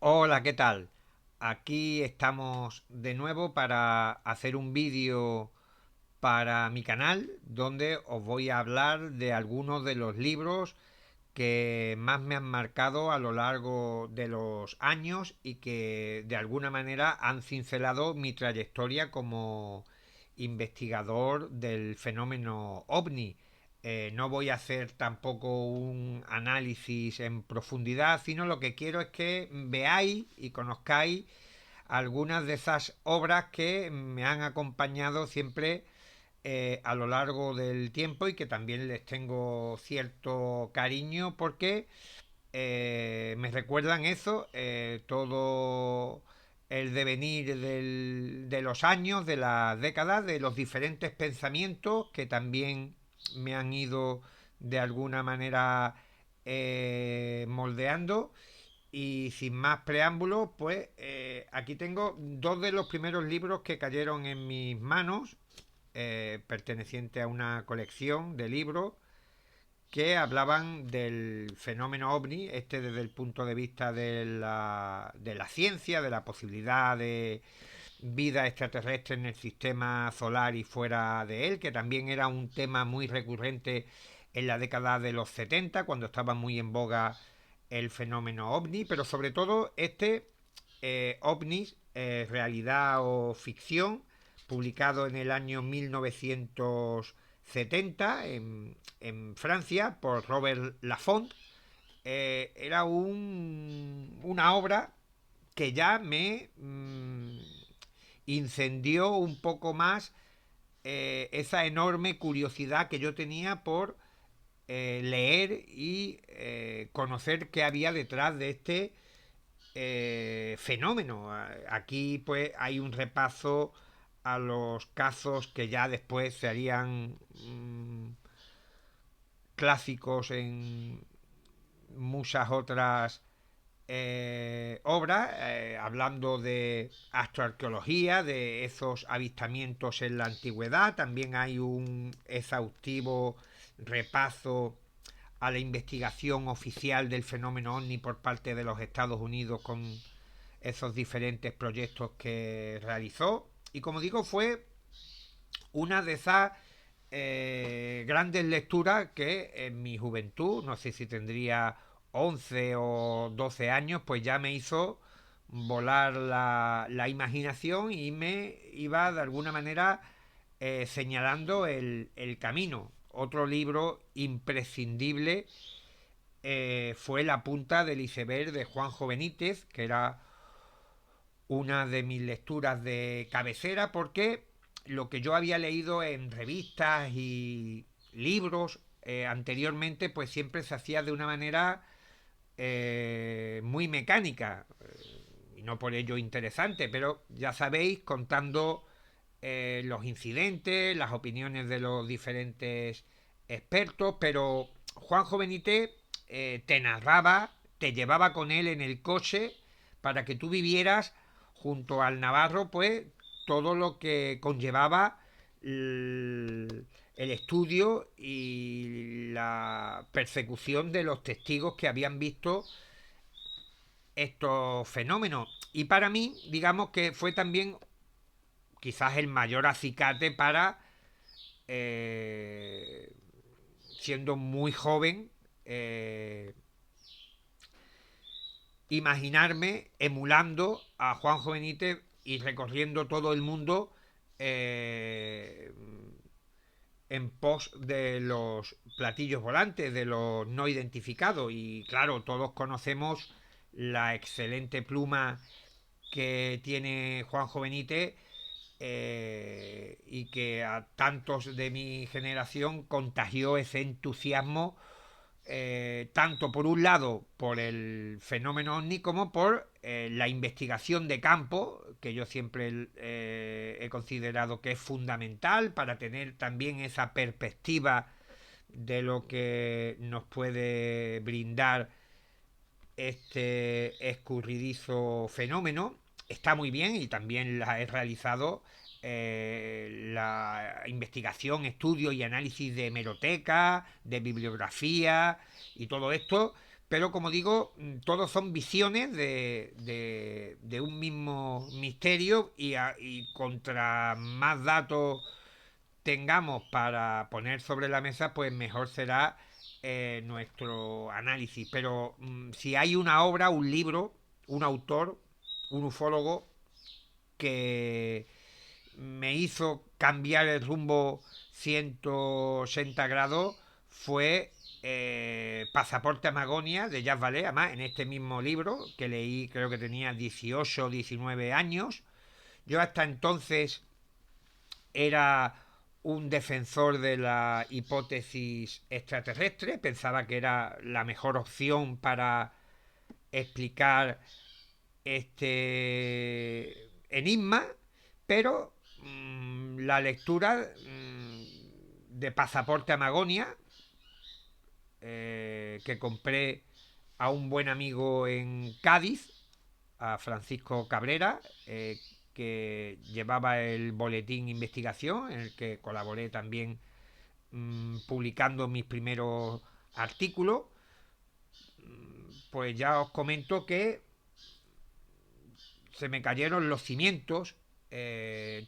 Hola, ¿qué tal? Aquí estamos de nuevo para hacer un vídeo para mi canal donde os voy a hablar de algunos de los libros que más me han marcado a lo largo de los años y que de alguna manera han cincelado mi trayectoria como investigador del fenómeno ovni. No voy a hacer tampoco un análisis en profundidad, sino lo que quiero es que veáis y conozcáis algunas de esas obras que me han acompañado siempre a lo largo del tiempo y que también les tengo cierto cariño porque me recuerdan eso, todo el devenir de los años, de las décadas, de los diferentes pensamientos que también me han ido de alguna manera moldeando. Y sin más preámbulos, pues aquí tengo dos de los primeros libros que cayeron en mis manos, perteneciente a una colección de libros que hablaban del fenómeno ovni, este desde el punto de vista de la ciencia, de la posibilidad de vida extraterrestre en el sistema solar y fuera de él, que también era un tema muy recurrente en la década de los 70, cuando estaba muy en boga el fenómeno ovni, pero sobre todo este ovnis, realidad o ficción, publicado en el año 1970 en Francia por Robert Laffont. Era una obra que ya me incendió un poco más esa enorme curiosidad que yo tenía por leer y conocer qué había detrás de este fenómeno. Aquí pues hay un repaso a los casos que ya después se harían clásicos en muchas otras obras, hablando de astroarqueología, de esos avistamientos en la antigüedad. También hay un exhaustivo repaso a la investigación oficial del fenómeno ovni por parte de los Estados Unidos con esos diferentes proyectos que realizó. Y como digo, fue una de esas grandes lecturas que en mi juventud, no sé si tendría 11 o 12 años, pues ya me hizo volar la imaginación y me iba de alguna manera señalando el camino. Otro libro imprescindible fue La punta del iceberg de Juanjo Benítez, que era una de mis lecturas de cabecera porque lo que yo había leído en revistas y libros anteriormente pues siempre se hacía de una manera muy mecánica y no por ello interesante, pero ya sabéis, contando los incidentes, las opiniones de los diferentes expertos, pero Juanjo Benítez te narraba, te llevaba con él en el coche para que tú vivieras junto al Navarro, pues todo lo que conllevaba el estudio y la persecución de los testigos que habían visto estos fenómenos. Y para mí, digamos que fue también quizás el mayor acicate para, eh, siendo muy joven, imaginarme emulando a Juanjo Benítez y recorriendo todo el mundo eh, en pos de los platillos volantes, de los no identificados. Y claro, todos conocemos la excelente pluma que tiene Juanjo Benítez y que a tantos de mi generación contagió ese entusiasmo, tanto por un lado por el fenómeno ovni como por la investigación de campo, que yo siempre he considerado que es fundamental para tener también esa perspectiva de lo que nos puede brindar este escurridizo fenómeno. Está muy bien y también la he realizado la investigación, estudio y análisis de hemeroteca, de bibliografía y todo esto, pero como digo, todos son visiones de un mismo misterio y contra más datos tengamos para poner sobre la mesa, pues mejor será nuestro análisis. Pero si hay una obra, un libro, un autor, un ufólogo que me hizo cambiar el rumbo 180 grados fue Pasaporte a Magonia de Jacques Vallée, además en este mismo libro que leí, creo que tenía 18 o 19 años. Yo hasta entonces era un defensor de la hipótesis extraterrestre, pensaba que era la mejor opción para explicar este enigma, pero la lectura de Pasaporte a Magonia, que compré a un buen amigo en Cádiz, a Francisco Cabrera, que llevaba el boletín Investigación, en el que colaboré también publicando mis primeros artículos. Pues ya os comento que se me cayeron los cimientos,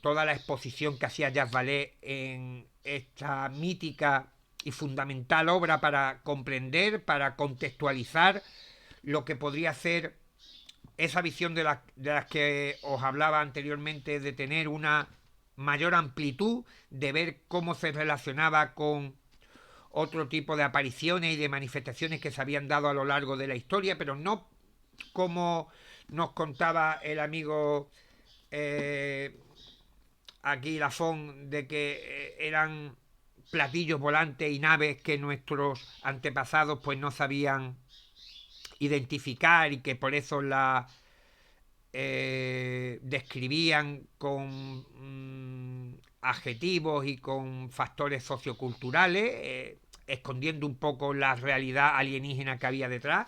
toda la exposición que hacía Jacques Vallée en esta mítica y fundamental obra para comprender, para contextualizar lo que podría ser esa visión de las que os hablaba anteriormente, de tener una mayor amplitud, de ver cómo se relacionaba con otro tipo de apariciones y de manifestaciones que se habían dado a lo largo de la historia, pero no como nos contaba el amigo eh, aquí Lafón, de que eran platillos volantes y naves que nuestros antepasados pues no sabían identificar y que por eso la describían con adjetivos y con factores socioculturales, escondiendo un poco la realidad alienígena que había detrás.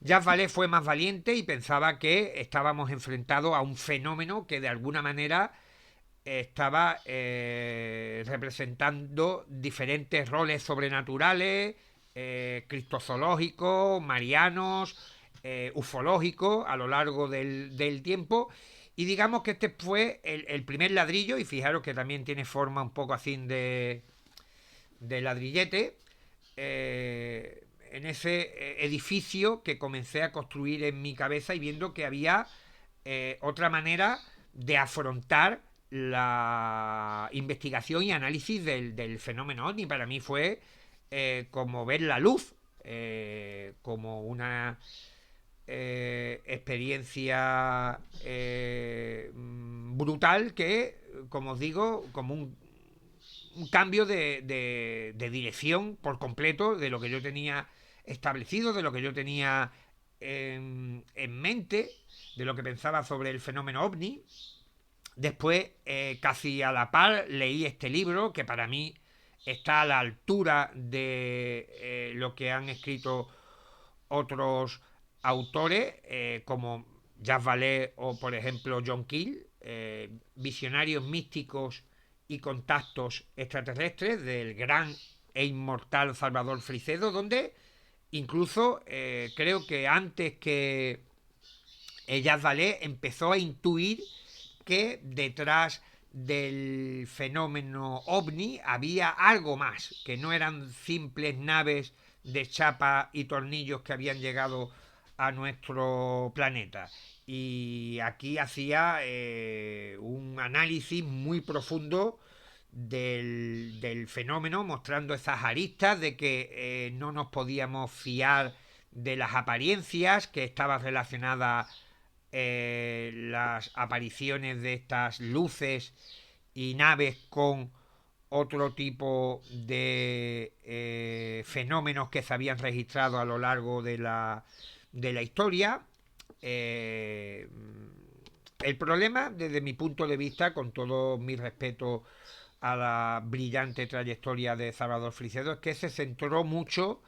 Jacques Vallée fue más valiente y pensaba que estábamos enfrentados a un fenómeno que de alguna manera estaba representando diferentes roles sobrenaturales, cristozoológicos, marianos, ufológicos a lo largo del tiempo. Y digamos que este fue el primer ladrillo, y fijaros que también tiene forma un poco así de ladrillete, en ese edificio que comencé a construir en mi cabeza y viendo que había otra manera de afrontar la investigación y análisis del fenómeno ovni. Para mí fue como ver la luz, como una experiencia brutal que, como os digo, como un cambio de dirección por completo de lo que yo tenía establecido, de lo que yo tenía en mente, de lo que pensaba sobre el fenómeno ovni. Después, casi a la par, leí este libro que para mí está a la altura de lo que han escrito otros autores, como Jacques Vallée o, por ejemplo, John Keel, Visionarios místicos y contactos extraterrestres, del gran e inmortal Salvador Fricedo, donde incluso creo que antes que Jacques Vallée empezó a intuir que detrás del fenómeno ovni había algo más, que no eran simples naves de chapa y tornillos que habían llegado a nuestro planeta. Y aquí hacía un análisis muy profundo del fenómeno, mostrando esas aristas de que no nos podíamos fiar de las apariencias, que estaba relacionada las apariciones de estas luces y naves con otro tipo de fenómenos que se habían registrado a lo largo de la historia. Eh, el problema, desde mi punto de vista, con todo mi respeto a la brillante trayectoria de Salvador Fricedo, es que se centró mucho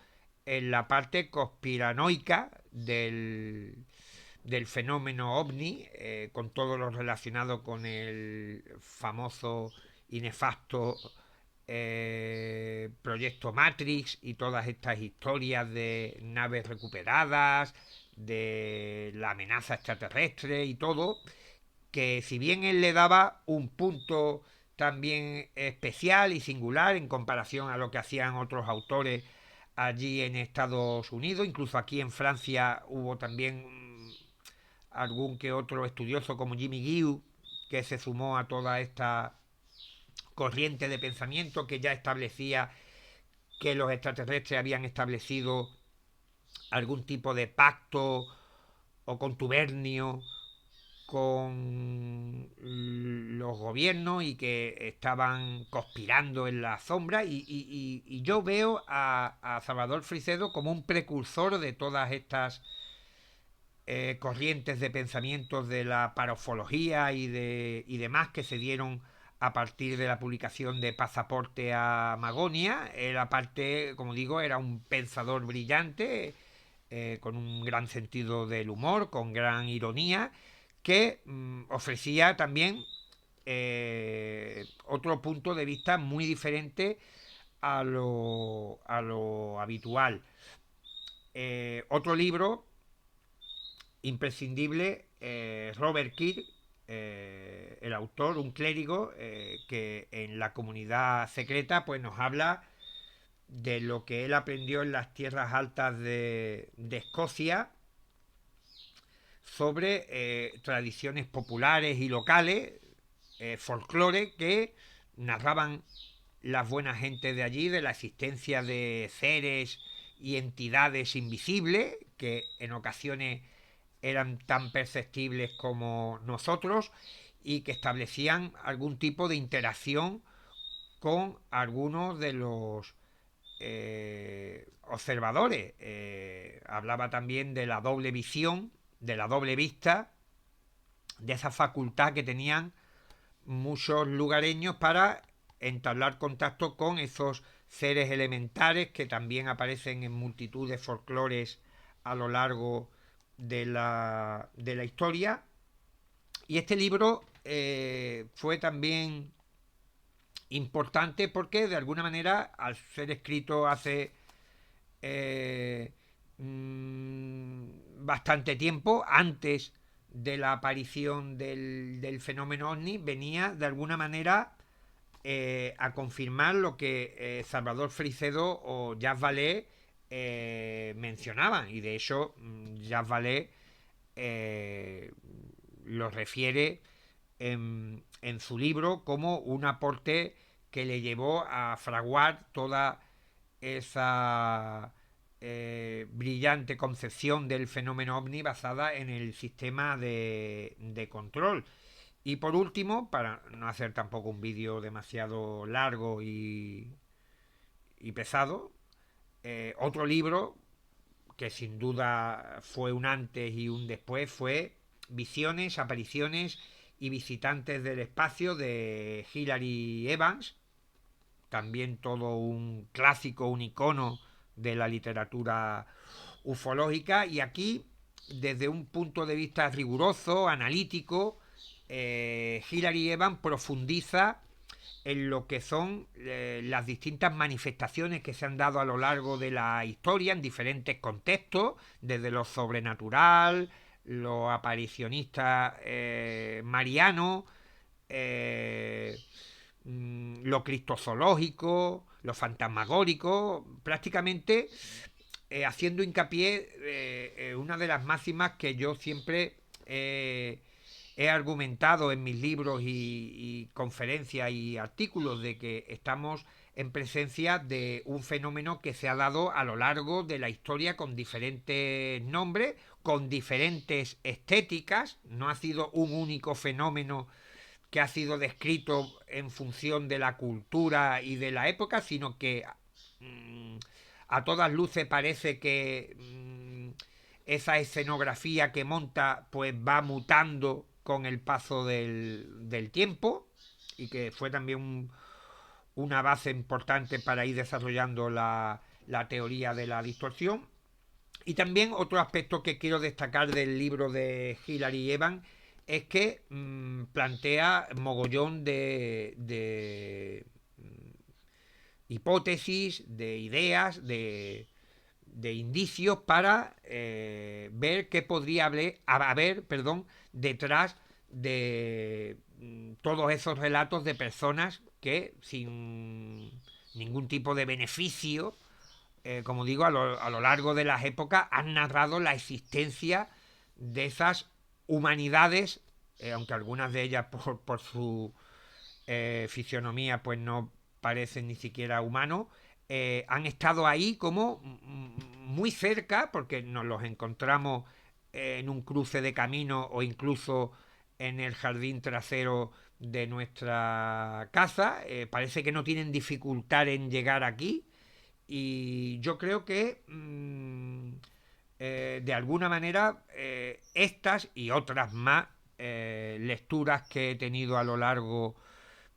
en la parte conspiranoica del fenómeno ovni, con todo lo relacionado con el famoso y nefasto Proyecto Matrix y todas estas historias de naves recuperadas, de la amenaza extraterrestre y todo, que si bien él le daba un punto también especial y singular en comparación a lo que hacían otros autores allí en Estados Unidos, incluso aquí en Francia hubo también algún que otro estudioso como Jimmy Guiu que se sumó a toda esta corriente de pensamiento que ya establecía que los extraterrestres habían establecido algún tipo de pacto o contubernio con los gobiernos y que estaban conspirando en la sombra y yo veo a Salvador Frisedo como un precursor de todas estas corrientes de pensamientos de la parofología y demás que se dieron a partir de la publicación de Pasaporte a Magonia. Él aparte, como digo, era un pensador brillante, con un gran sentido del humor, con gran ironía, que ofrecía también otro punto de vista muy diferente a lo habitual. Otro libro imprescindible, Robert Kirk, el autor, un clérigo que en la comunidad secreta pues nos habla de lo que él aprendió en las tierras altas de Escocia sobre tradiciones populares y locales, folclore que narraban las buenas gentes de allí de la existencia de seres y entidades invisibles que en ocasiones eran tan perceptibles como nosotros y que establecían algún tipo de interacción con algunos de los observadores. Hablaba también de la doble visión, de la doble vista, de esa facultad que tenían muchos lugareños para entablar contacto con esos seres elementales que también aparecen en multitud de folclores a lo largo de la historia. Y este libro fue también importante porque de alguna manera al ser escrito hace eh, bastante tiempo, antes de la aparición del fenómeno ovni, venía de alguna manera a confirmar lo que Salvador Frisedo o Jacques Vallée mencionaban. Y de hecho, Jacques Vallée eh, lo refiere en su libro como un aporte que le llevó a fraguar toda esa brillante concepción del fenómeno ovni basada en el sistema de control. Y por último, para no hacer tampoco un vídeo demasiado largo y pesado, otro libro que sin duda fue un antes y un después fue Visiones, apariciones y visitantes del espacio de Hilary Evans, también todo un clásico, un icono de la literatura ufológica. Y aquí, desde un punto de vista riguroso, analítico, Hilary Evans profundiza en lo que son las distintas manifestaciones que se han dado a lo largo de la historia en diferentes contextos, desde lo sobrenatural, lo aparicionista mariano, eh, lo cristozoológico, lo fantasmagórico, prácticamente haciendo hincapié una de las máximas que yo siempre he argumentado en mis libros y conferencias y artículos, de que estamos en presencia de un fenómeno que se ha dado a lo largo de la historia con diferentes nombres, con diferentes estéticas. No ha sido un único fenómeno que ha sido descrito en función de la cultura y de la época, sino que mmm, a todas luces parece que esa escenografía que monta pues va mutando con el paso del tiempo, y que fue también una base importante para ir desarrollando la teoría de la distorsión. Y también otro aspecto que quiero destacar del libro de Hilary Evans es que plantea mogollón de hipótesis, de ideas, de indicios para ver qué podría haber, perdón, detrás de todos esos relatos de personas que sin ningún tipo de beneficio, como digo, a lo largo de las épocas han narrado la existencia de esas humanidades, aunque algunas de ellas por su fisionomía pues no parecen ni siquiera humanos, han estado ahí como muy cerca, porque nos los encontramos en un cruce de camino o incluso en el jardín trasero de nuestra casa. Parece que no tienen dificultad en llegar aquí y yo creo que de alguna manera estas y otras más lecturas que he tenido a lo largo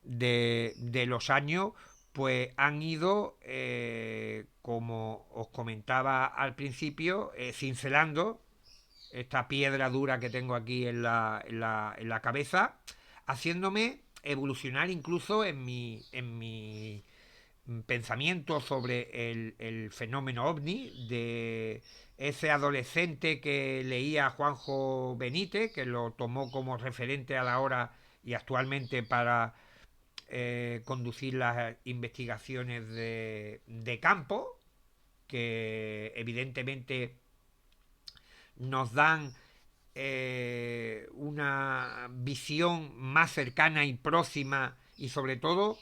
de los años, pues han ido, como os comentaba al principio, cincelando esta piedra dura que tengo aquí en la cabeza, haciéndome evolucionar incluso en mi pensamiento sobre el fenómeno ovni, de ese adolescente que leía a Juanjo Benítez, que lo tomó como referente a la hora y actualmente para conducir las investigaciones de campo, que evidentemente nos dan una visión más cercana y próxima y sobre todo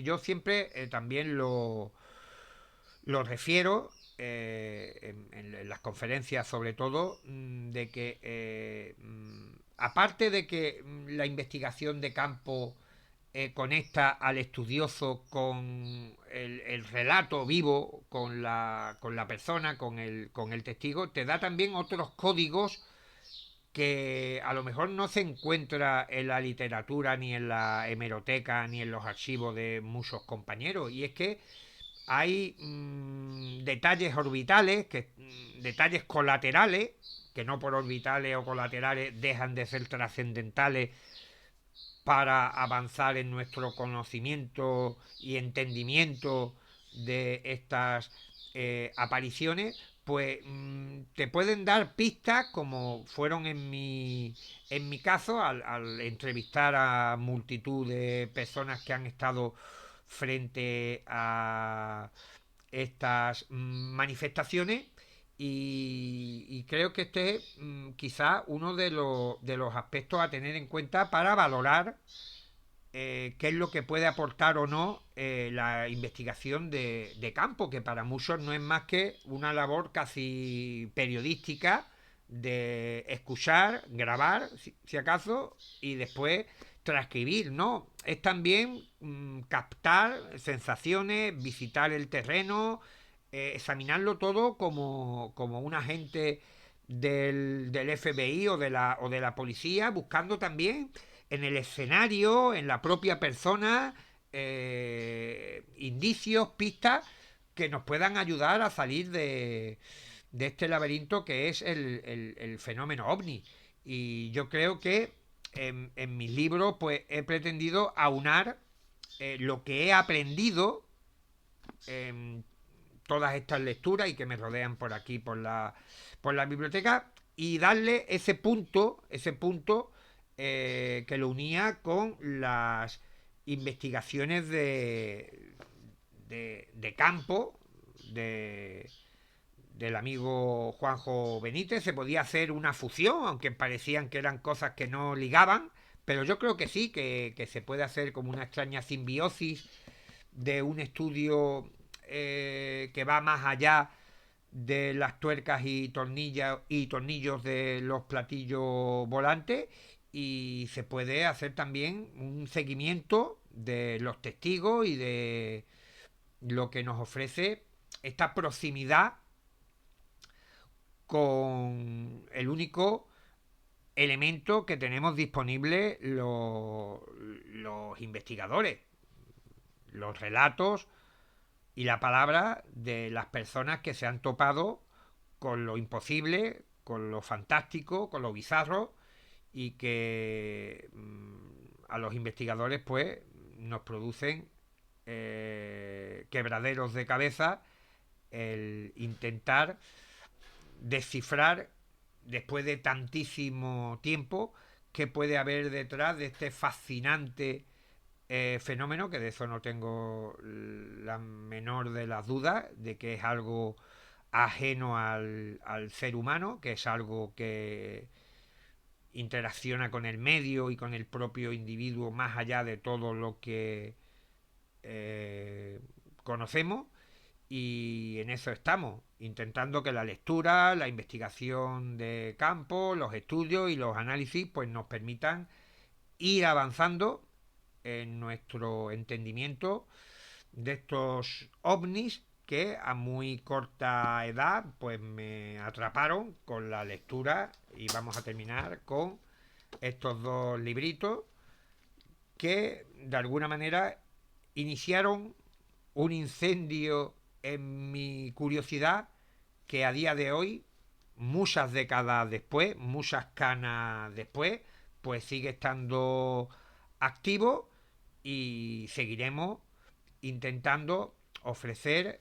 yo siempre también lo refiero en las conferencias sobre todo de que aparte de que la investigación de campo conecta al estudioso con el relato vivo, con la persona, con el testigo, te da también otros códigos que a lo mejor no se encuentra en la literatura, ni en la hemeroteca, ni en los archivos de muchos compañeros. Y es que hay detalles orbitales, detalles colaterales, que no por orbitales o colaterales dejan de ser trascendentales para avanzar en nuestro conocimiento y entendimiento de estas apariciones, pues te pueden dar pistas como fueron en mi caso al entrevistar a multitud de personas que han estado frente a estas manifestaciones y creo que este es quizá uno de los aspectos a tener en cuenta para valorar qué es lo que puede aportar o no la investigación de campo, que para muchos no es más que una labor casi periodística de escuchar, grabar, si acaso, y después transcribir, ¿no? Es también captar sensaciones, visitar el terreno, examinarlo todo como un agente del FBI o de la policía, buscando también en el escenario, en la propia persona, indicios, pistas que nos puedan ayudar a salir de este laberinto que es el fenómeno ovni. Y yo creo que en mis libros pues he pretendido aunar lo que he aprendido en todas estas lecturas y que me rodean por aquí, por la biblioteca, y darle ese punto que lo unía con las investigaciones de campo del amigo Juanjo Benítez. Se podía hacer una fusión, aunque parecían que eran cosas que no ligaban, pero yo creo que sí, que se puede hacer como una extraña simbiosis de un estudio que va más allá de las tuercas y tornillos de los platillos volantes y se puede hacer también un seguimiento de los testigos y de lo que nos ofrece esta proximidad con el único elemento que tenemos disponible los investigadores, los relatos y la palabra de las personas que se han topado con lo imposible, con lo fantástico, con lo bizarro y que a los investigadores pues nos producen quebraderos de cabeza el intentar descifrar, después de tantísimo tiempo, qué puede haber detrás de este fascinante fenómeno, que de eso no tengo la menor de las dudas, de que es algo ajeno al ser humano, que es algo que interacciona con el medio y con el propio individuo más allá de todo lo que eh, conocemos, y en eso estamos, intentando que la lectura, la investigación de campo, los estudios y los análisis pues nos permitan ir avanzando en nuestro entendimiento de estos ovnis que a muy corta edad pues me atraparon con la lectura, y vamos a terminar con estos dos libritos que de alguna manera iniciaron un incendio en mi curiosidad, que a día de hoy, muchas décadas después, muchas canas después, pues sigue estando activo, y seguiremos intentando ofrecer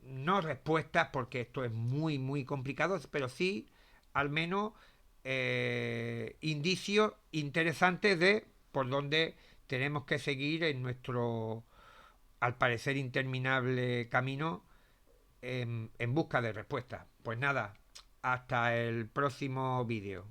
no respuestas, porque esto es muy muy complicado, pero sí al menos indicios interesantes de por dónde tenemos que seguir en nuestro al parecer interminable camino en busca de respuestas. Pues nada, hasta el próximo vídeo.